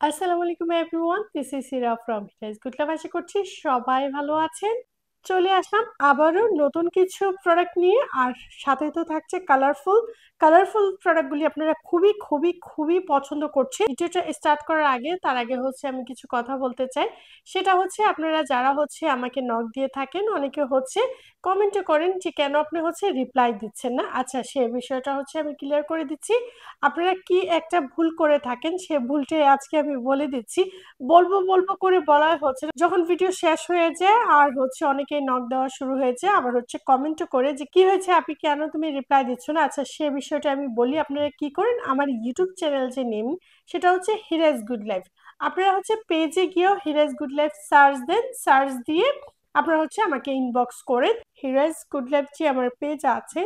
আসসালামু আলাইকুম everyone, this is Sira from হিরাজ good লাভ। আশা করছি সবাই ভালো আছেন। চলে আসলাম আবারও নতুন কিছু প্রোডাক্ট নিয়ে, আর সাথে তো থাকছে কালারফুল কালারফুল প্রোডাক্টগুলি আপনারা খুবই খুবই খুবই পছন্দ করছেন। ভিডিওটা স্টার্ট করার আগে তার আগে হচ্ছে আমি কিছু কথা বলতে চাই। সেটা হচ্ছে আপনারা যারা হচ্ছে আমাকে নক দিয়ে থাকেন, অনেকে হচ্ছে কমেন্টে করেন যে কেন আপনি হচ্ছে রিপ্লাই দিচ্ছেন না। আচ্ছা, সে বিষয়টা হচ্ছে আমি ক্লিয়ার করে দিচ্ছি। আপনারা কি একটা ভুল করে থাকেন, সে ভুলটাই আজকে আমি বলে দিচ্ছি। বলবো বলবো করে বলা হচ্ছে না। যখন ভিডিও শেষ হয়ে যায় আর হচ্ছে অনেকেই নক দেওয়া শুরু হয়েছে, আবার হচ্ছে কমেন্টও করে যে কি হয়েছে, আপনি কেন তুমি রিপ্লাই দিচ্ছ না। আচ্ছা, সে বিষয়টা আমি বলি। আপনারা কি করেন, আমার ইউটিউব চ্যানেল যে নেম সেটা হচ্ছে হিরাজ গুড লাইফ। আপনারা হচ্ছে পেজে গিয়েও হিরাজ গুড লাইফ সার্চ দেন, সার্চ দিয়ে আপনারা হচ্ছে আমাকে ইনবক্স করেন। হিরাজ গুড লাইফ যে আমার পেজ আছে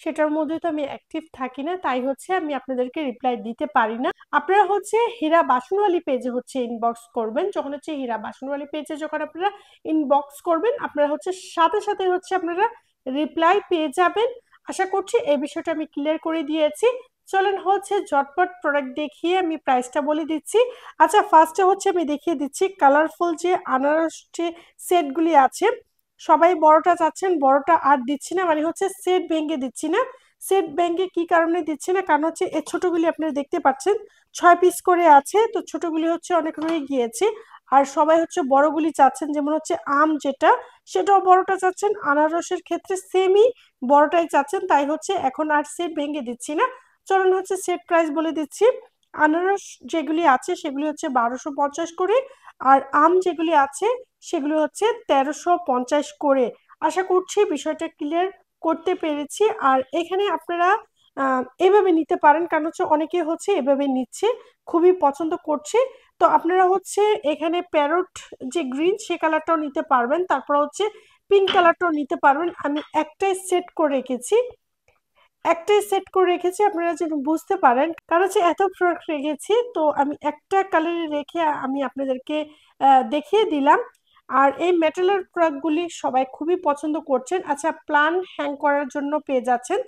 সেটার মধ্যে তো আমি অ্যাক্টিভ থাকি না, তাই হচ্ছে আমি আপনাদেরকে রিপ্লাই দিতে পারি না। আপনারা হচ্ছে হীরা বাসনওয়ালি পেজে হচ্ছে ইনবক্স করবেন। যখন হচ্ছে হীরা বাসনওয়ালি পেজে যখন আপনারা ইনবক্স করবেন, আপনারা হচ্ছে সাথে সাথে হচ্ছে আপনারা রিপ্লাই পেয়ে যাবেন। আশা করছি এই বিষয়টা আমি ক্লিয়ার করে দিয়েছি। চলেন হচ্ছে ঝটপট প্রোডাক্ট দেখিয়ে আমি প্রাইসটা বলে দিচ্ছি। আচ্ছা, ফার্স্টে হচ্ছে আমি দেখিয়ে দিচ্ছি কালারফুল যে আনারস যে সেটগুলি আছে। সবাই বড়টা চাচ্ছেন, বড়টা আর দিচ্ছি না, মানে হচ্ছে সেট ভেঙে দিচ্ছি না। সেট ভেঙে কি কারণে দিচ্ছি না, কারণ হচ্ছে এই ছোটগুলি আপনারা দেখতে পাচ্ছেন 6 পিস করে আছে, তো ছোটগুলি হচ্ছে অনেক রয়ে গিয়েছে। আর সবাই হচ্ছে বড়গুলি চাচ্ছেন, যেমন হচ্ছে আম যেটা সেটাও বড়টা চাচ্ছেন, আনারসের ক্ষেত্রে সেমই বড়টাই চাচ্ছেন, তাই হচ্ছে এখন আর সেট ভেঙে দিচ্ছি না। চলুন হচ্ছে সেট প্রাইস বলে দিচ্ছি। আনারস যেগুলি আছে সেগুলি হচ্ছে 1250 করে, আর আম যেগুলি আছে সেগুলো হচ্ছে 1350 করে। আশা করছি বিষয়টা ক্লিয়ার করতে পেরেছি। আর এখানে আপনারা এভাবে নিতে পারেন, কারণ হচ্ছে অনেকে হচ্ছে এভাবে নিচ্ছে, খুবই পছন্দ করছে। তো আপনারা হচ্ছে এখানে প্যারট যে গ্রিন সে কালারটাও নিতে পারবেন, তারপর হচ্ছে পিঙ্ক কালারটাও নিতে পারবেন। আমি একটাই সেট করে রেখেছি, আপনারা যেন বুঝতে পারেন, কারণ হচ্ছে এত প্রোডাক্ট রেখেছি, তো আমি একটা কালারে রেখে আমি আপনাদেরকে দেখিয়ে দিলাম। আর এই মেটালের প্রোডাক্টগুলি সবাই খুবই পছন্দ করছেন। আচ্ছা, প্লান হ্যাং করার জন্য পেয়ে যাচ্ছেন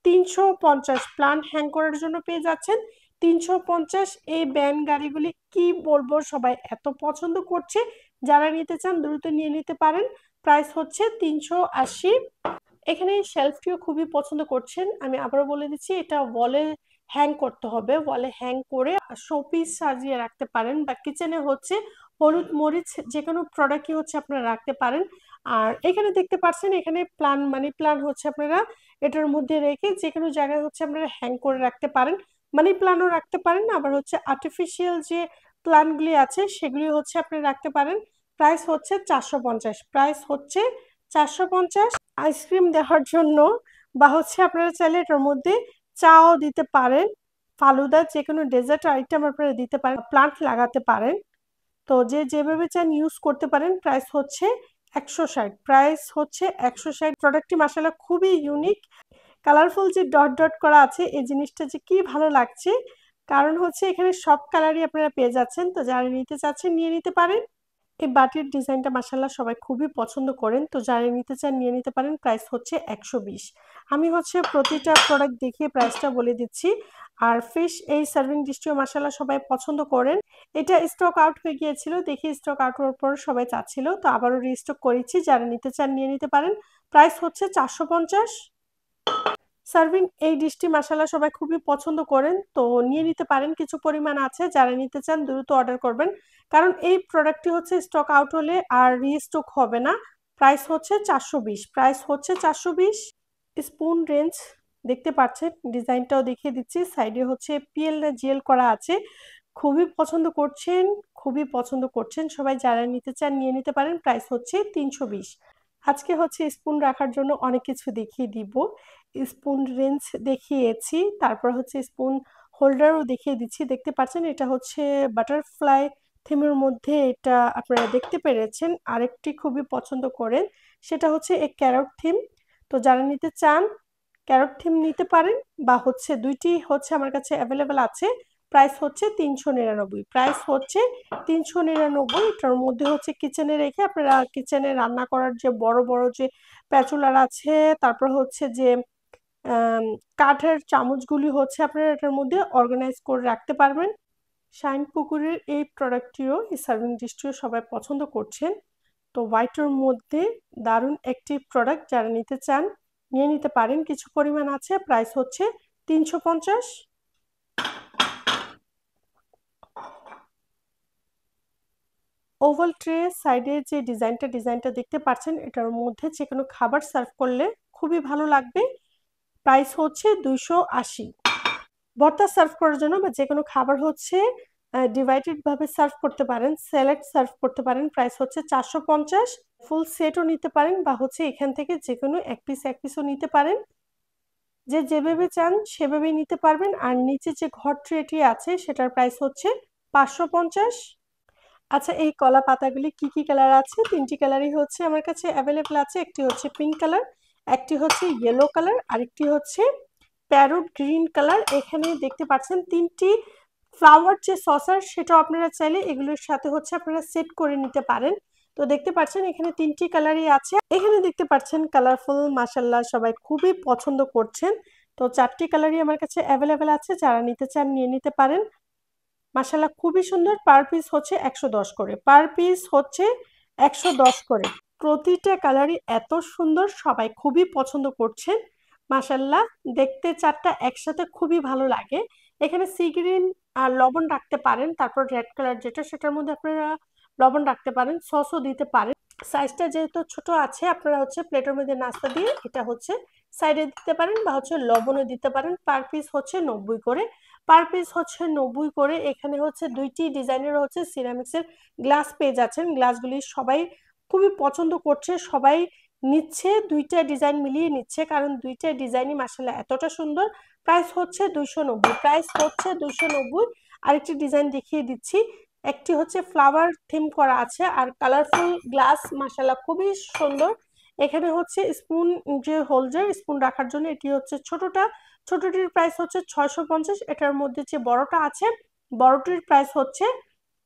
350, প্লান হ্যাং করার জন্য পেয়ে যাচ্ছেন 350। এই ব্যান গাড়িগুলি কি বলবো, সবাই এত পছন্দ করছে। যারা নিতে চান দ্রুত নিয়ে নিতে পারেন। প্রাইস হচ্ছে 380। এখানে শেলফটিও খুবই পছন্দ করছেন। আমি আবারও বলে দিচ্ছি, এটা ওয়ালে হ্যাং করতে হবে, ওয়ালে হ্যাং করে শোপিস সাজিয়ে রাখতে পারেন, বা কিচেনে হচ্ছে হলুদ মরিচ যে কোনো প্রোডাক্টই হচ্ছে আপনারা রাখতে পারেন। আর এখানে দেখতে পাচ্ছেন, এখানে প্লান মানি প্লান হচ্ছে আপনারা এটার মধ্যে রেখে যে কোনো জায়গায় হচ্ছে আপনারা হ্যাং করে রাখতে পারেন। মানি প্লানও রাখতে পারেন, আবার হচ্ছে আর্টিফিশিয়াল যে প্লান্টগুলি আছে সেগুলি হচ্ছে আপনি রাখতে পারেন। প্রাইস হচ্ছে 450, প্রাইস হচ্ছে 450। আইসক্রিম দেওয়ার জন্য, বা হচ্ছে আপনারা চাইলে এটার মধ্যে চাও দিতে পারেন, ফালুদা যে কোনো ডেজার্ট আইটেম আপনারা দিতে পারেন, প্লান্ট লাগাতে পারেন। তো যে যেভাবে চান ইউজ করতে পারেন। প্রাইস হচ্ছে 160, প্রাইস হচ্ছে 160। প্রোডাক্টটি মাসাল্লাহ খুবই ইউনিক। কালারফুল যে ডট ডট করা আছে এই জিনিসটা যে কি ভালো লাগছে, কারণ হচ্ছে এখানে সব কালারই আপনারা পেয়ে যাচ্ছেন। তো যারা নিতে চাচ্ছেন নিয়ে নিতে পারেন। এই বাটির ডিজাইনটা মাসাল্লাহ সবাই খুবই পছন্দ করেন, তো যারা নিতে চান নিয়ে নিতে পারেন। প্রাইস হচ্ছে 120। আমি হচ্ছে প্রতিটা প্রোডাক্ট দেখিয়ে প্রাইসটা বলে দিচ্ছি। আর ফিশ এই সার্ভিং ডিশটিও মাসাল্লাহ সবাই পছন্দ করেন। এটা স্টক আউট হয়ে গিয়েছিল, দেখি স্টক আউট হওয়ার পর সবাই চাচ্ছিল, তো আবারও রিস্টক করেছি। যারা নিতে চান নিয়ে নিতে পারেন। প্রাইস হচ্ছে 450। সার্ভিং এই ডিশটি মাসাল্লাহ সবাই খুবই পছন্দ করেন, তো নিয়ে নিতে পারেন। কিছু পরিমাণ আছে, যারা নিতে চান দ্রুত অর্ডার করবেন, কারণ এই প্রোডাক্টটি হচ্ছে স্টক আউট হলে আর রিস্টক হবে না। প্রাইস হচ্ছে 420, প্রাইস হচ্ছে 420। স্পুন রেঞ্জ দেখতে পাচ্ছেন, ডিজাইনটাও দেখিয়ে দিচ্ছি। সাইডে হচ্ছে পিএল না জিএল করা আছে। খুবই পছন্দ করছেন, খুবই পছন্দ করছেন সবাই। যারা নিতে চান নিয়ে নিতে পারেন। প্রাইস হচ্ছে 320। আজকে হচ্ছে স্পুন রাখার জন্য অনেক কিছু দেখিয়ে দিব। স্পুন রেঞ্জ দেখিয়েছি, তারপর হচ্ছে স্পুন হোল্ডারও দেখিয়ে দিচ্ছি। দেখতে পাচ্ছেন এটা হচ্ছে বাটারফ্লাই থিমের মধ্যে, এটা আপনারা দেখতে পেরেছেন। আরেকটি খুবই পছন্দ করেন, সেটা হচ্ছে এই ক্যারট থিম। তো যারা নিতে চান ক্যারট থিম নিতে পারেন, বা হচ্ছে দুইটি হচ্ছে আমার কাছে অ্যাভেলেবেল আছে। প্রাইস হচ্ছে 399, প্রাইস হচ্ছে 399। এটার মধ্যে হচ্ছে কিচেনে রেখে আপনারা কিচেনে রান্না করার যে বড় বড় যে প্যাচুলার আছে, তারপর হচ্ছে যে কাঠের চামচগুলি হচ্ছে আপনারা এটার মধ্যে অর্গানাইজ করে রাখতে পারবেন। শাইন পুকুরের এই প্রোডাক্টটিও, এই সার্ভিং ডিশটিও সবাই পছন্দ করছেন। তো হোয়াইটের মধ্যে দারুণ একটি প্রোডাক্ট, যারা নিতে চান নিয়ে নিতে পারেন। কিছু পরিমাণ আছে, প্রাইস হচ্ছে 350। ওভাল ট্রে সাইডে যে ডিজাইনটা দেখতে পাচ্ছেন, এটার মধ্যে যে কোনো খাবার সার্ভ করলে খুবই ভালো লাগবে। প্রাইস হচ্ছে 280। ভর্তা সার্ভ করার জন্য বা যে কোনো খাবার হচ্ছে ডিভাইডেড ভাবে সার্ভ করতে পারেন, স্যালাড সার্ভ করতে পারেন। প্রাইস হচ্ছে 450। ফুল সেটও নিতে পারেন বা হচ্ছে এখান থেকে যে কোনো এক পিসও নিতে পারেন। যে যেভাবে চান সেভাবেই নিতে পারবেন। আর নিচে যে ঘর ট্রেটি আছে সেটার প্রাইস হচ্ছে 550। আচ্ছা, এই কলা পাতাগুলি কি কি কালার আছে? 3টি কালারই হচ্ছে আমার কাছে অ্যাভেলেবল আছে। একটি হচ্ছে পিঙ্ক কালার, একটি হচ্ছে ইয়েলো কালার, আরেকটি হচ্ছে প্যারোট গ্রিন কালার। এখানে দেখতে পাচ্ছেন 3টি ফ্লাওয়ার যে সসার, সেটাও আপনারা চাইলে এগুলোর সাথে হচ্ছে আপনারা সেট করে নিতে পারেন। তো দেখতে পাচ্ছেন এখানে 3টি কালারই আছে। এখানে দেখতে পাচ্ছেন কালারফুল, মাশাআল্লাহ সবাই খুবই পছন্দ করছেন। তো 4টি কালারই আমার কাছে অ্যাভেলেবল আছে, যারা নিতে চান নিয়ে নিতে পারেন। মাশাআল্লাহ খুবই সুন্দর। পার পিস হচ্ছে 110 করে, পার পিস হচ্ছে 110 করে। প্রতিটা কালারই এত সুন্দর, সবাই খুবই পছন্দ করছেন। মাশাআল্লাহ দেখতে 4টা একসাথে খুবই ভালো লাগে। এখানে সি গ্রিন আর লবণ রাখতে পারেন, তারপর রেড কালার যেটা, সেটার মধ্যে আপনারা লবণ রাখতে পারেন, সসও দিতে পারেন। সাইজটা যেহেতু ছোট আছে, আপনারা হচ্ছে প্লেটের মধ্যে নাস্তা দিয়ে এটা হচ্ছে সাইডে দিতে পারেন বা হচ্ছে লবণও দিতে পারেন। পার পিস হচ্ছে 90 করে, পার পিস হচ্ছে 90 করে। এখানে হচ্ছে 2টি ডিজাইনের হচ্ছে সিরামিক্সের গ্লাস পেয়ে যাচ্ছেন। গ্লাসগুলি সবাই খুবই পছন্দ করছে, সবাই নিচ্ছে, 2টা ডিজাইন মিলিয়ে নিচ্ছে, কারণ 2টা ডিজাইনই মাশাআল্লাহ এতটা সুন্দর। প্রাইস হচ্ছে 290, প্রাইস হচ্ছে 290। আরেকটি ডিজাইন দেখিয়ে দিচ্ছি। একটি হচ্ছে ফ্লাওয়ার থিম করা আছে আর কালারফুল গ্লাস, মাশাআল্লাহ খুবই সুন্দর। এখানে হচ্ছে স্পুন, যে হোল্ডার স্পুন রাখার জন্য, এটি হচ্ছে ছোটটা, ছোটটির প্রাইস হচ্ছে 650। এটার মধ্যে যে বড়টা আছে, বড়টির প্রাইস হচ্ছে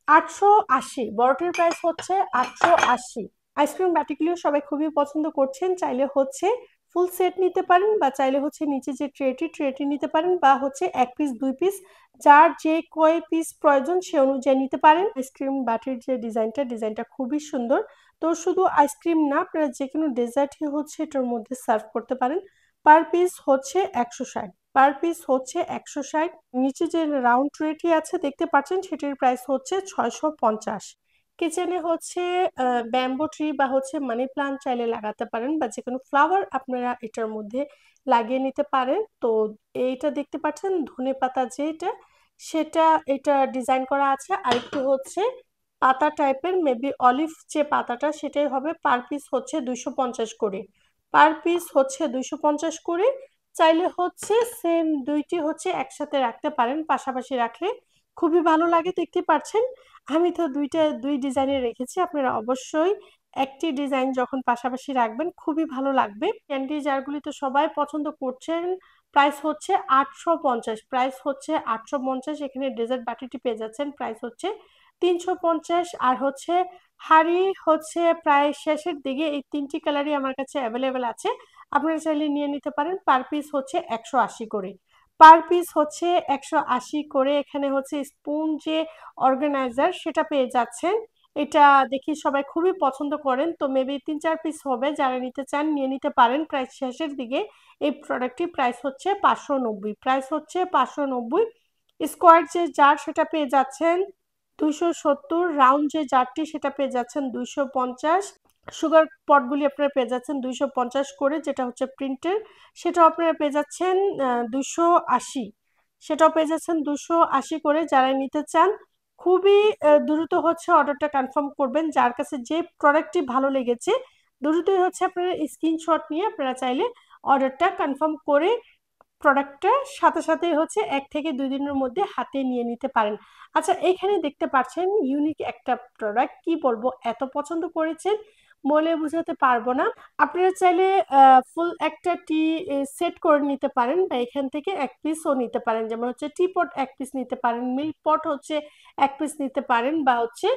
880, বড়টির প্রাইস হচ্ছে 880। আইসক্রিম বাটিগুলিও সবাই খুবই পছন্দ করছেন। চাইলে হচ্ছে ফুল সেট নিতে পারেন বা চাইলে হচ্ছে নিচে যে ট্রেটি নিতে পারেন বা হচ্ছে 1 পিস 2 পিস, যার যে কয় পিস প্রয়োজন সে অনুযায়ী নিতে পারেন। আইসক্রিম বাটির যে ডিজাইনটা খুবই সুন্দর। তো শুধু আইসক্রিম না, আপনারা যে কোনো ডেজার্টই হচ্ছে এটার মধ্যে সার্ভ করতে পারেন। পার পিস হচ্ছে 160, পার পিস হচ্ছে 160। নিচে যে রাউন্ড ট্রেটি আছে দেখতে পাচ্ছেন, সেটির প্রাইস হচ্ছে 650। কিচেনে হচ্ছে ব্যাম্বো ট্রি বা হচ্ছে মানি প্লান্ট চাইলে লাগাতে পারেন বা যে কোনো ফ্লাওয়ার আপনারা এটার মধ্যে লাগিয়ে নিতে পারেন। তো এইটা দেখতে পাচ্ছেন ধনে পাতা যেটা, সেটা এটা ডিজাইন করা আছে। আরেকটু হচ্ছে পাতা টাইপের, মেবি অলিভ যে পাতাটা সেটাই হবে। পার পিস হচ্ছে 250 করে, পার পিস হচ্ছে 250 করে। চাইলে হচ্ছে সেম 2টি হচ্ছে একসাথে রাখতে পারেন, পাশাপাশি রাখলে খুবই ভালো লাগে। দেখতে পাচ্ছেন আমি তো 2 ডিজাইনের রেখেছি, আপনারা অবশ্যই একটি ডিজাইন যখন পাশাপাশি রাখবেন খুবই ভালো লাগবে। ক্যান্ডি জারগুলি তো সবাই পছন্দ করছেন। প্রাইস হচ্ছে 850, প্রাইস হচ্ছে 850। এখানে ডেজার্ট বাটিটি পেয়ে যাচ্ছেন, প্রাইস হচ্ছে 350। আর হচ্ছে হাড়ি হচ্ছে প্রায় শেষের দিকে। এই 3টি কালারই আমার কাছে অ্যাভেলেবেল আছে, আপনারা চাইলে নিয়ে নিতে পারেন। পার পিস হচ্ছে 180 করে, পার পিস হচ্ছে 180 করে। এখানে হচ্ছে স্পুন যে অর্গানাইজার সেটা পেয়ে যাচ্ছেন, এটা দেখি সবাই খুবই পছন্দ করেন। তো মেবি 3-4 পিস হবে, যারা নিতে চান নিয়ে নিতে পারেন। প্রাইস শেষের দিকে এই প্রোডাক্টটি প্রাইস হচ্ছে 590, প্রাইস হচ্ছে 590। স্কোয়ার যে জার সেটা পেয়ে যাচ্ছেন 270, রাউন্ড যে জারটি সেটা পেয়ে যাচ্ছেন 250। সুগার পটগুলি আপনারা পেয়ে যাচ্ছেন 250 করে, যেটা হচ্ছে প্রিন্টের, সেটাও আপনারা পেয়ে যাচ্ছেন 280, সেটাও পেয়ে যাচ্ছেন 280 করে। যারা নিতে চান খুবই দ্রুত হচ্ছে অর্ডারটা কনফার্ম করবেন। যার কাছে যে প্রোডাক্টটি ভালো লেগেছে দ্রুতই হচ্ছে আপনারা স্ক্রিনশট নিয়ে আপনারা চাইলে অর্ডারটা কনফার্ম করে প্রোডাক্টটা সাথে সাথে হচ্ছে 1 থেকে 2 দিনের মধ্যে হাতে নিয়ে নিতে পারেন। আচ্ছা, এখানে দেখতে পাচ্ছেন ইউনিক একটা প্রোডাক্ট, কি বলবো এত পছন্দ করেছেন বলে বোঝাতে পারবো না। আপনারা চাইলে ফুল একটা টি সেট করে নিতে পারেন বা এখান থেকে 1 পিসও নিতে পারেন, যেমন হচ্ছে টি পট 1 পিস নিতে পারেন, মিল্ক পট হচ্ছে 1 পিস নিতে পারেন বা হচ্ছে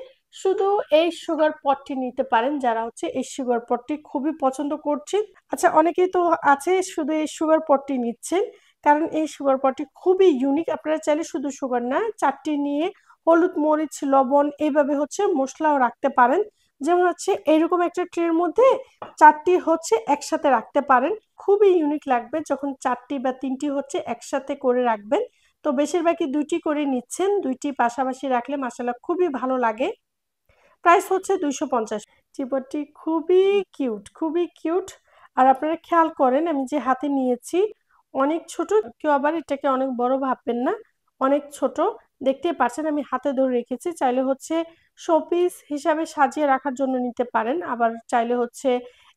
শুধু এই সুগার পটটি নিতে পারেন, যারা হচ্ছে এই সুগার পটটি খুবই পছন্দ করছেন। আচ্ছা, অনেকেই তো আছে শুধু এই সুগার পটটি নিচ্ছেন, কারণ এই সুগার পটটি খুবই ইউনিক। আপনারা চাইলে শুধু সুগার না, 4টি নিয়ে হলুদ মরিচ লবণ এইভাবে হচ্ছে মশলাও রাখতে পারেন। যেমন হচ্ছে এরকম একটা ট্রের মধ্যে 4টি হচ্ছে একসাথে রাখতে পারেন। খুবই ইউনিক লাগবে যখন 4টি বা 3টি হচ্ছে একসাথে করে রাখবেন। তো বেশিরভাগই 2টি করে নিচ্ছেন, 2টি পাশাপাশি রাখলে মাশাআল্লাহ খুবই ভালো লাগে। প্রাইস হচ্ছে 250। চিপটি খুবই কিউট, খুবই কিউট। আর আপনারা খেয়াল করেন আমি যে হাতে নিয়েছি অনেক ছোট, কেউ আবার এটাকে অনেক বড় ভাববেন না, অনেক ছোট। দেখতেই পাচ্ছেন আমি হাতে ধরে রেখেছি। চাইলে হচ্ছে শোপিস হিসাবে সাজিয়ে রাখার জন্য নিতে পারেন, আবার চাইলে হচ্ছে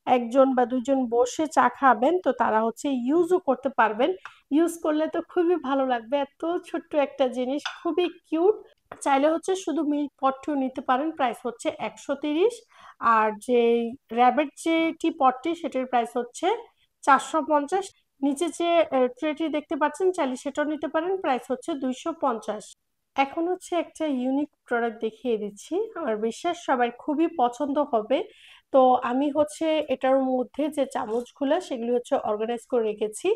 একজন বা দুইজন বসে চা খাবেন তো তারা হচ্ছে ইউজও করতে পারবেন। ইউজ করলে তো খুবই ভালো লাগবে, এত ছোট্ট একটা জিনিস খুবই কিউট। চাইলে হচ্ছে শুধু মিল্ক পটটিও নিতে পারেন, প্রাইস হচ্ছে 130। আর যে র্যাবেট যে টি পটটি সেটার প্রাইস হচ্ছে 450। নিচে যে ট্রেটি দেখতে পাচ্ছেন চাইলে সেটাও নিতে পারেন, প্রাইস হচ্ছে 250। এখন হচ্ছে একটা ইউনিক প্রোডাক্ট দেখিয়ে দিচ্ছি, আমার বিশ্বাস সবার খুবই পছন্দ হবে। তো আমি হচ্ছে এটার মধ্যে যে চামচগুলো সেগুলি হচ্ছে অর্গানাইজ করে রেখেছি,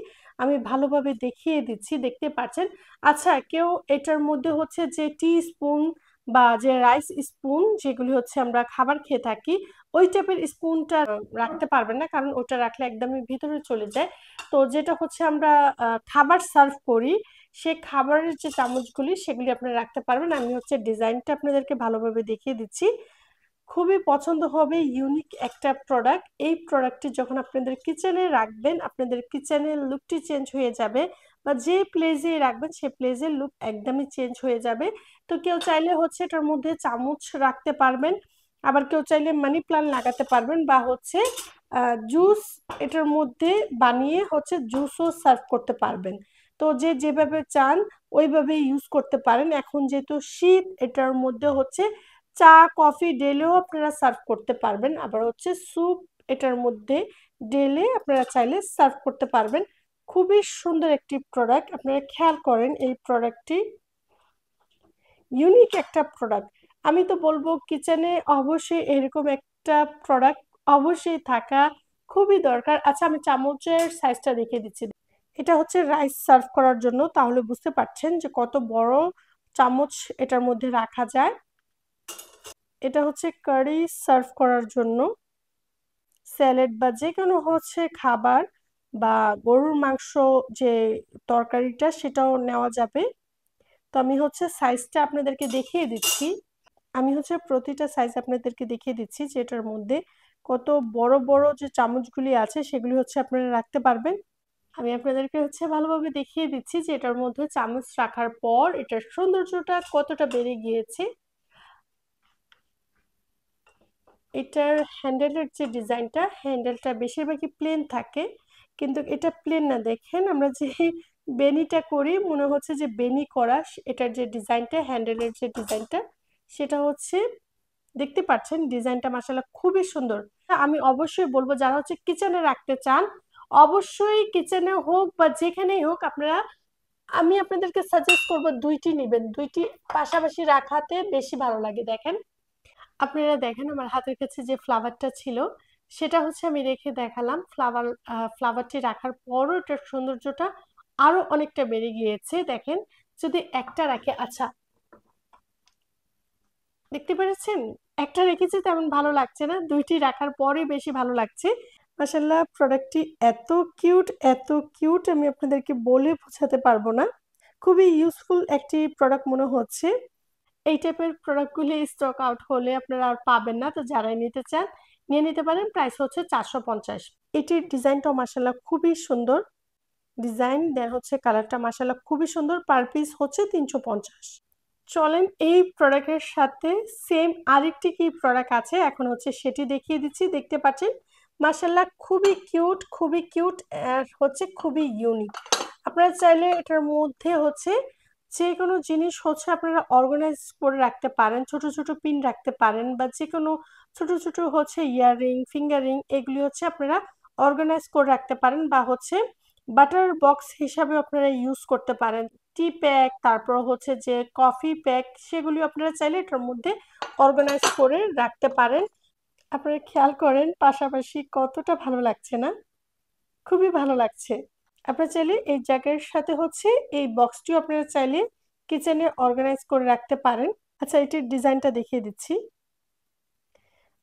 আমি ভালোভাবে দেখিয়ে দিচ্ছি, দেখতে পাচ্ছেন। আচ্ছা, কেউ এটার মধ্যে হচ্ছে যে টি স্পুন বা যে রাইস স্পুন যেগুলি হচ্ছে আমরা খাবার খেয়ে থাকি ওই টাইপের স্পুনটা রাখতে পারবেন না, কারণ ওটা রাখলে একদমই ভিতরে চলে যায়। তো যেটা হচ্ছে আমরা খাবার সার্ভ করি সে খাবারের যে চামচগুলি সেগুলি আপনারা রাখতে পারবেন। আমি হচ্ছে ডিজাইনটা আপনাদেরকে ভালোভাবে দেখিয়ে দিচ্ছি, খুবই পছন্দ হবে, ইউনিক একটা প্রোডাক্ট। এই প্রোডাক্টটি যখন আপনাদের কিচেনে রাখবেন আপনাদের কিচেনের লুকটি চেঞ্জ হয়ে যাবে, বা যে প্লেসে রাখবেন সে প্লেসের লুক একদমই চেঞ্জ হয়ে যাবে। তো কেউ চাইলে হচ্ছে এটার মধ্যে চামচ রাখতে পারবেন, আবার কেউ চাইলে মানি প্লান্ট লাগাতে পারবেন, বা হচ্ছে জুস এটার মধ্যে বানিয়ে হচ্ছে জুসও সার্ভ করতে পারবেন। তো যে যেভাবে চান ওইভাবে ইউজ করতে পারেন। এখন যেহেতু শীত এটার মধ্যে হচ্ছে চা কফি ডেলেও আপনারা সার্ভ করতে পারবেন, আবার হচ্ছে স্যুপ এটার মধ্যে ডেলে আপনারা চাইলে সার্ভ করতে পারবেন। খুবই সুন্দর একটি প্রোডাক্ট, আপনারা খেয়াল করেন এই প্রোডাক্টটি ইউনিক একটা প্রোডাক্ট। আমি তো বলবো কিচেনে অবশ্যই এরকম একটা প্রোডাক্ট অবশ্যই থাকা খুবই দরকার। আচ্ছা, আমি চামচের সাইজটা দেখিয়ে দিচ্ছি। এটা হচ্ছে রাইস সার্ভ করার জন্য, তাহলে বুঝতে পারছেন যে কত বড় চামচ এটার মধ্যে রাখা যায়। এটা হচ্ছে কারি সার্ভ করার জন্য, স্যালাড বা যে কোনো হচ্ছে খাবার বা গরুর মাংস যে তরকারিটা সেটাও নেওয়া যাবে। তো আমি হচ্ছে সাইজটা আপনাদেরকে দেখিয়ে দিচ্ছি, আমি হচ্ছে প্রতিটা সাইজ আপনাদেরকে দেখিয়ে দিচ্ছি যে এটার মধ্যে কত বড় বড় যে চামচগুলি আছে সেগুলি হচ্ছে আপনারা রাখতে পারবেন। আমি আপনাদেরকে হচ্ছে ভালোভাবে দেখিয়ে দিচ্ছি যে এটার মধ্যে চামচ রাখার পর এটার সৌন্দর্যটা কতটা বেড়ে গিয়েছে। এটার হ্যান্ডেলের যে ডিজাইনটা, হ্যান্ডেলটা বেশিরভাগই প্লেন থাকে, কিন্তু এটা প্লেন না, দেখেন আমরা যে বেনিটা করি মনে হচ্ছে যে বেনি করা। এটার যে ডিজাইনটা, হ্যান্ডেলের যে ডিজাইনটা সেটা হচ্ছে দেখতে পাচ্ছেন, ডিজাইনটা মাশাআল্লাহ খুবই সুন্দর। আমি অবশ্যই বলবো যারা হচ্ছে কিচেনে রাখতে চান অবশ্যই কিচেনে হোক বা যেখানেই হোক আপনারা, আমি আপনাদেরকে সাজেস্ট করব 2টি নেবেন, 2টি পাশাপাশি রাখাতে বেশি ভালো লাগে। দেখেন, আপনারা দেখেন আমার হাতের কাছে যে ফ্লাওয়ারটা ছিল সেটা হচ্ছে আমি রেখে দেখালাম, ফ্লাওয়ারটি রাখার পরও এটার সৌন্দর্যটা আরো অনেকটা বেড়ে গিয়েছে। দেখেন, যদি একটা রাখে, আচ্ছা দেখতে পেরেছেন, একটা রেখেছি তেমন ভালো লাগছে না, 2টি রাখার পরে বেশি ভালো লাগছে। মাশাআল্লাহ, প্রোডাক্টটি এত কিউট, এত কিউট আমি আপনাদেরকে বলে বোঝাতে পারবো না। খুবই ইউজফুল একটি প্রোডাক্ট মনে হচ্ছে। এই টাইপের প্রোডাক্টগুলি স্টক আউট হলে আপনারা আর পাবেন না, তো যারাই নিতে চান নিয়ে নিতে পারেন। প্রাইস হচ্ছে 450। এটির ডিজাইনটাও মাশাআল্লাহ খুবই সুন্দর, ডিজাইন দেন হচ্ছে কালারটা মাশাআল্লাহ খুবই সুন্দর। পার পিস হচ্ছে 350। চলেন এই প্রোডাক্টের সাথে সেম আরেকটি কি প্রোডাক্ট আছে এখন হচ্ছে সেটি দেখিয়ে দিচ্ছি। দেখতে পাচ্ছেন মাশাআল্লাহ খুবই কিউট, খুবই কিউট আর হচ্ছে খুবই ইউনিক। আপনারা চাইলে এটার মধ্যে হচ্ছে যে কোনো জিনিস হচ্ছে আপনারা অর্গানাইজ করে রাখতে পারেন, ছোট ছোট পিন রাখতে পারেন, বা যে কোনো ছোট ছোট হচ্ছে ইয়াররিং ফিঙ্গারিং এগুলি হচ্ছে আপনারা অর্গানাইজ করে রাখতে পারেন, বা হচ্ছে বাটার বক্স হিসাবে আপনারা ইউজ করতে পারেন। টি প্যাক, তারপর হচ্ছে যে কফি প্যাক, সেগুলি আপনারা চাইলে এটার মধ্যে অর্গানাইজ করে রাখতে পারেন। আপনারা খেয়াল করেন পাশাপাশি কতটা ভালো লাগছে না, খুবই ভালো লাগছে। আপনারা চাইলে এই জায়গার সাথে হচ্ছে এই বক্সটিও আপনারা চাইলে কিচেনে অর্গানাইজ করে রাখতে পারেন। আচ্ছা, এটির ডিজাইনটা দেখিয়ে দিচ্ছি।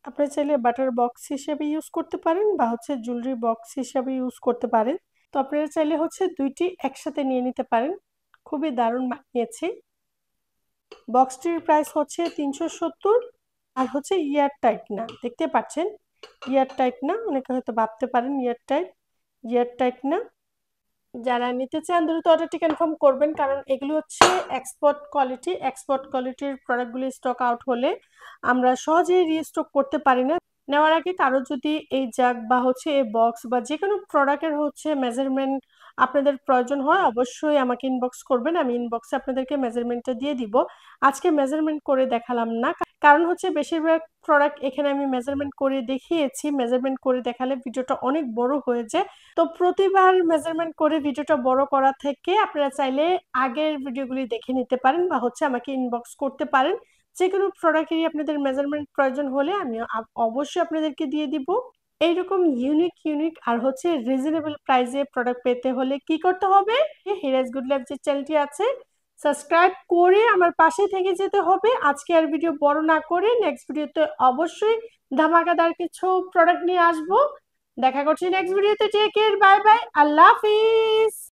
আপনারা চাইলে বাটার বক্স হিসেবে ইউজ করতে পারেন বা জুয়েলারি বক্স হিসেবে ইউজ করতে পারেন। তো আপনারা চাইলে দুইটি একসাথে নিয়ে নিতে পারেন। খুবই দারুণ মানিয়েছে। বক্সটির প্রাইস 370। আর ইয়ার টাইট না, দেখতে পাচ্ছেন ইয়ার টাইট না। অনেকে হয়তো ভাবতে পারেন ইয়ার টাইট না। যারা নিতে চান দ্রুত অর্ডারটি কনফার্ম করবেন, কারণ এগুলো এক্সপোর্ট কোয়ালিটির প্রোডাক্টগুলি স্টক আউট হলে আমরা সহজেই রিস্টক করতে পারি না। নেওয়ার আগে কারো যদি এই জাগ বা এই বক্স বা যে কোনো প্রোডাক্টের মেজারমেন্ট আপনাদের প্রয়োজন হয়, অবশ্যই আমাকে ইনবক্স করবেন। আমি ইনবক্সে আপনাদেরকে মেজারমেন্টটা দিয়ে দিব। আজকে মেজারমেন্ট করে দেখালাম না, কারণ বেশিরভাগ প্রোডাক্ট এখানে আমি মেজারমেন্ট করে দেখিয়েছি। মেজারমেন্ট করে দেখালে ভিডিওটা অনেক বড় হয়ে যায়। তো প্রতিবার মেজারমেন্ট করে ভিডিওটা বড় করা থেকে আপনারা চাইলে আগের ভিডিওগুলি দেখে নিতে পারেন বা আমাকে ইনবক্স করতে পারেন। যে কোনো প্রোডাক্টেরই আপনাদের মেজারমেন্ট প্রয়োজন হলে আমি অবশ্যই আপনাদেরকে দিয়ে দিব। এইরকম ইউনিক আর রিজনেবল প্রাইসে প্রোডাক্ট পেতে হলে কি করতে হবে? হিরাজ গুড লাইফ যে চ্যানেলটি আছে, সাবস্ক্রাইব করে আমার পাশে থেকে যেতে হবে। আজকে আর ভিডিও বড় না করে নেক্সট ভিডিওতে অবশ্যই ধামাকাদার কিছু প্রোডাক্ট নিয়ে আসবো। দেখা করছি নেক্সট ভিডিওতে। টেক কেয়ার, বাই বাই, আল্লাহ হাফিজ।